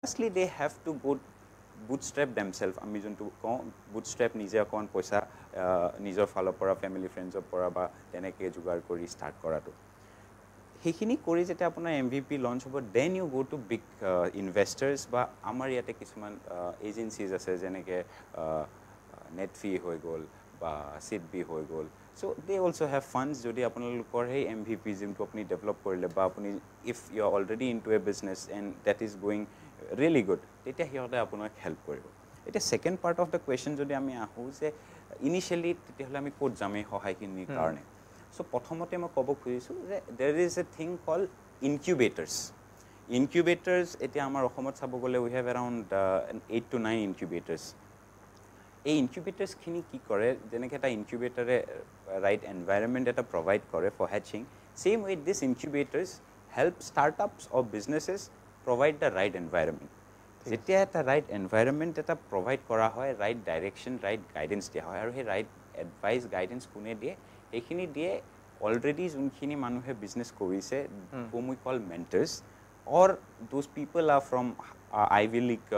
firstly they have to go bootstrap themselves. আমি যোনটো কওঁ bootstrap নিজে অকণ পইচা নিজৰ ফালৰ পৰা ফেমিলি ফ্ৰেণ্ডছৰ পৰা বা তেনেকৈ যোগাৰ কৰি ষ্টাৰ্ট কৰাটো সেইখিনি কৰি যেতিয়া আপোনাৰ MVP লঞ্চ হ'ব then you go to big investors বা আমাৰ ইয়াতে কিছুমান এজেঞ্চিজ আছে যেনেকৈ নেটফি হৈ গ'ল বা চিডবি হৈ গ'ল চ' দে অলছ' হেভ ফাণ্ডছ যদি আপোনালোকৰ সেই MVP যোনটো আপুনি ডেভেলপ কৰিলে বা আপুনি if you are already into a business and that is going really good তেতিয়া সিহঁতে আপোনাক হেল্প কৰিব এতিয়া second part of the question যদি আমি আহোঁ যে ইনিচিয়েলি তেতিয়াহ'লে আমি ক'ত যাম এই সহায়খিনিৰ কাৰণে চ' প্ৰথমতে মই ক'ব খুজিছোঁ যে দেৰ ইজ এ থিং কল ইনকিউবেটাৰ্ছ এতিয়া আমাৰ অসমত চাব গ'লে we have around 8 to 9 incubators এই ইনকিউবেটাৰ্ছখিনি কি কৰে যেনেকৈ এটা ইনকিউবেটাৰে ৰাইট এনভাইৰনমেণ্ট এটা প্ৰভাইড কৰে for hatching same with this incubators help startups of businesses provide the right environment যেতিয়া এটা ৰাইট এনভাইৰনমেণ্ট এটা প্ৰভাইড কৰা হয় ৰাইট ডাইৰেকশ্যন ৰাইট গাইডেঞ্চ দিয়া হয় আৰু সেই ৰাইট এডভাইচ গাইডেঞ্চ কোনে দিয়ে সেইখিনি দিয়ে অলৰেডি যোনখিনি মানুহে বিজনেছ কৰিছে whom we call mentors or those people are from Ivy League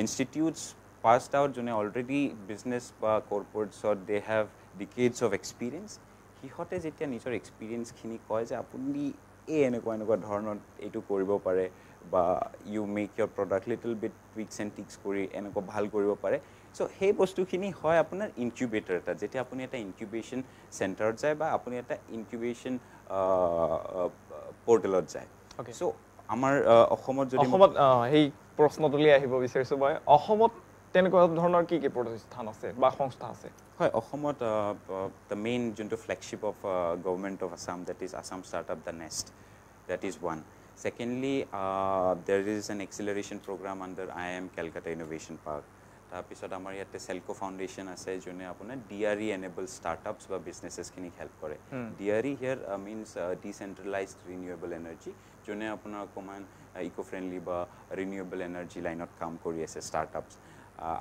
institutes passed out যোনে অলৰেডি বিজনেছ বা কৰ্পৰেটছত they have decades of experience সিহঁতে যেতিয়া নিজৰ এক্সপিৰিয়েঞ্চখিনি কয় যে আপুনি এনেকুৱা ধৰণৰ এইটো কৰিব পাৰে বা you make your product little bit tweaks and tricks কৰি এনেকুৱা ভাল কৰিব পাৰে চ' সেই বস্তুখিনি হয় আপোনাৰ ইনকিউবেটাৰ এটা যেতিয়া আপুনি এটা ইনকিউবেশ্যন চেণ্টাৰত যায় বা আপুনি এটা ইনকিউবেশ্যন পৰ্টেলত যায় চ' আমাৰ অসমত যদি সেই প্ৰশ্নটোলৈ আহিব বিচাৰিছোঁ মই অসমত তেনেকুৱা ধৰণৰ কি প্ৰতিষ্ঠান আছে বা সংস্থা আছে হয় অসমত দ্য মেইন যোনটো flagship of government of Assam that is Assam startup the nest that is one Secondly, there is an acceleration program under IIM Calcutta Innovation Park. তাৰপিছত আমাৰ ইয়াতে চেলকো ফাউণ্ডেশ্যন আছে যোনে আপোনাৰ DRE এনেবল ষ্টাৰ্টআপছ বা বিজনেছেছখিনিক হেল্প কৰে DRE হিয়াৰ means ডিচেণ্ট্ৰেলাইজড renewable energy যোনে আপোনাৰ অকণমান ইক' ফ্ৰেণ্ডলি বা ৰিনিউৱেবল এনাৰ্জি লাইনত কাম কৰি আছে ষ্টাৰ্টআপছ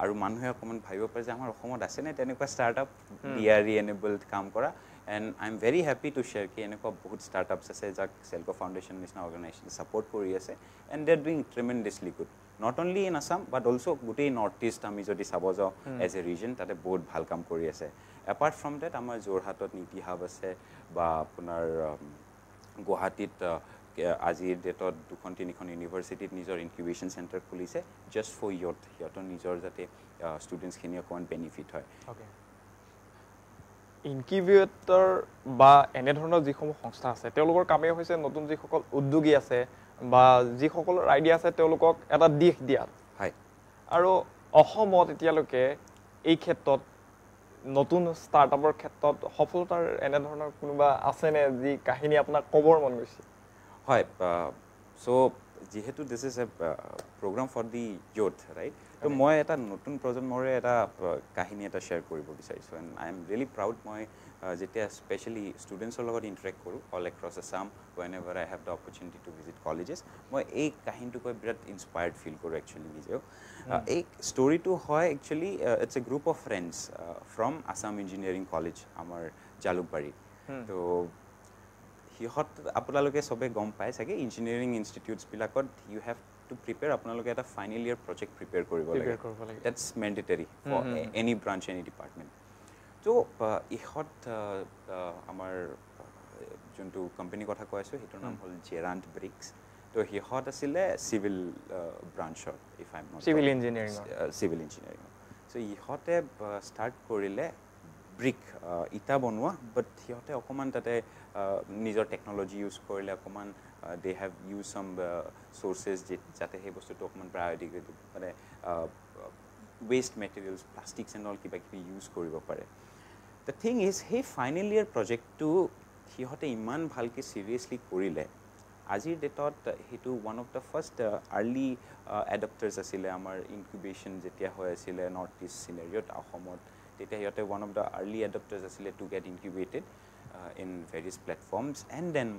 আৰু মানুহে অকণমান ভাবিব পাৰে যে আমাৰ অসমত আছেনে তেনেকুৱা ষ্টাৰ্টআপ DRE এনেবলড কাম কৰা and I'm very happy to share ki eneko bahut startups ase jak Selco Foundation nishna organization support kori ase and they're doing tremendously good not only in Assam but also gutei northeast ami jodi sabo jao as a region tate bahut bhal kam kori ase apart from that amar Jorhatot niti hub ase ba apunar Guwahatit আজিৰ ডেটত দুখন তিনিখন ইউনিভাৰ্চিটিত নিজৰ incubation centre খুলিছে just for youth সিহঁতৰ নিজৰ যাতে ষ্টুডেণ্টছখিনি অকণমান বেনিফিট হয় ইনকিউবেটৰ বা এনেধৰণৰ যিসমূহ সংস্থা আছে তেওঁলোকৰ কামেই হৈছে নতুন যিসকল উদ্যোগী আছে বা যিসকলৰ আইডিয়া আছে তেওঁলোকক এটা দিশ দিয়া হয় আৰু অসমত এতিয়ালৈকে এই ক্ষেত্ৰত নতুন ষ্টাৰ্টআপৰ ক্ষেত্ৰত সফলতাৰ এনেধৰণৰ কোনোবা আছেনে যি কাহিনী আপোনাক ক'বৰ মন গৈছে হয় চ' যিহেতু this is a program for the youth right তো মই এটা নতুন প্ৰজন্মৰে এটা কাহিনী এটা শ্বেয়াৰ কৰিব বিচাৰিছোঁ and I am really proud মই যেতিয়া স্পেচিয়েলি ষ্টুডেণ্টছৰ লগত ইণ্টাৰেক্ট কৰোঁ all across Assam whenever I have the opportunity to visit colleges মই এই কাহিনীটো কৈ বিৰাট ইনস্পায়াৰ্ড ফিল কৰোঁ একচুৱেলি নিজেও এই ষ্টৰিটো হয় actually it's a group of friends from Assam engineering college আমাৰ জালুকবাৰী তো সিহঁত আপোনালোকে চবে গম পায় চাগে ইঞ্জিনিয়াৰিং ইনষ্টিটিউটছবিলাকত ইউ হেভ টু প্ৰিপেয়াৰ আপোনালোকে এটা ফাইনেল ইয়েৰ প্ৰজেক্ট প্ৰিপেয়াৰ কৰিব লাগে that's mandatory for any branch any department তো ইহঁত আমাৰ যোনটো কোম্পানীৰ কথা কৈ আছোঁ সেইটোৰ নাম হ'ল জেৰাণ্ট ব্ৰিক্স তো সিহঁত আছিলে চিভিল ব্ৰাঞ্চৰ if I am not civil ইঞ্জিনিয়াৰিঙৰ চ' ইহঁতে ষ্টাৰ্ট কৰিলে ব্ৰিক ইটা বনোৱা বাট সিহঁতে অকণমান তাতে নিজৰ টেকন'লজি ইউজ কৰিলে অকণমান they have use some sources যাতে সেই বস্তুটো অকণমান বায়'ডিগ্ৰেডেবল মানে waste materials plastics and all কিবা কিবি ইউজ কৰিব পাৰে দ্য থিং ইজ সেই ফাইনেল ইয়েৰ প্ৰজেক্টটো সিহঁতে ইমান ভালকৈ ছিৰিয়াছলি কৰিলে আজিৰ ডেটত সেইটো one of the first early adopters আছিলে আমাৰ ইনকিউবেশ্যন যেতিয়া হৈ আছিলে নৰ্থ ইষ্ট চিনেৰিঅ'ত অসমত তেতিয়া সিহঁতে one of the early adopters আছিলে to get incubated in various platforms and then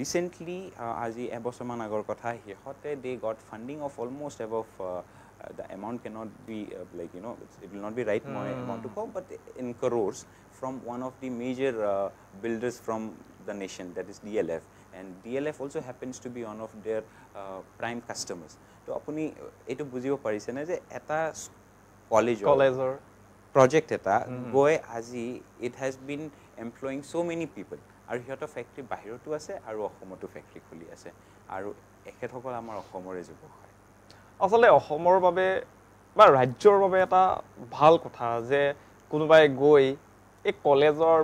recently আজি এবছৰমান আগৰ কথা সিহঁতে they got funding of almost above the amount cannot be like it will not be right my amount to go but in crores from one of the major builders from the nation that is DLF and DLF also happens to be one of their prime customers. So apuni etu bujibo parise na je eta college project eta goi aji it has been employing so many people aru hiota factory bahirotu ase aru ohomoto factory khuli ase aru ekhethokol amar ohomore jubo hoy আসলে অসমৰ বাবে বা ৰাজ্যৰ বাবে এটা ভাল কথা যে কোনোবাই গৈ এই কলেজৰ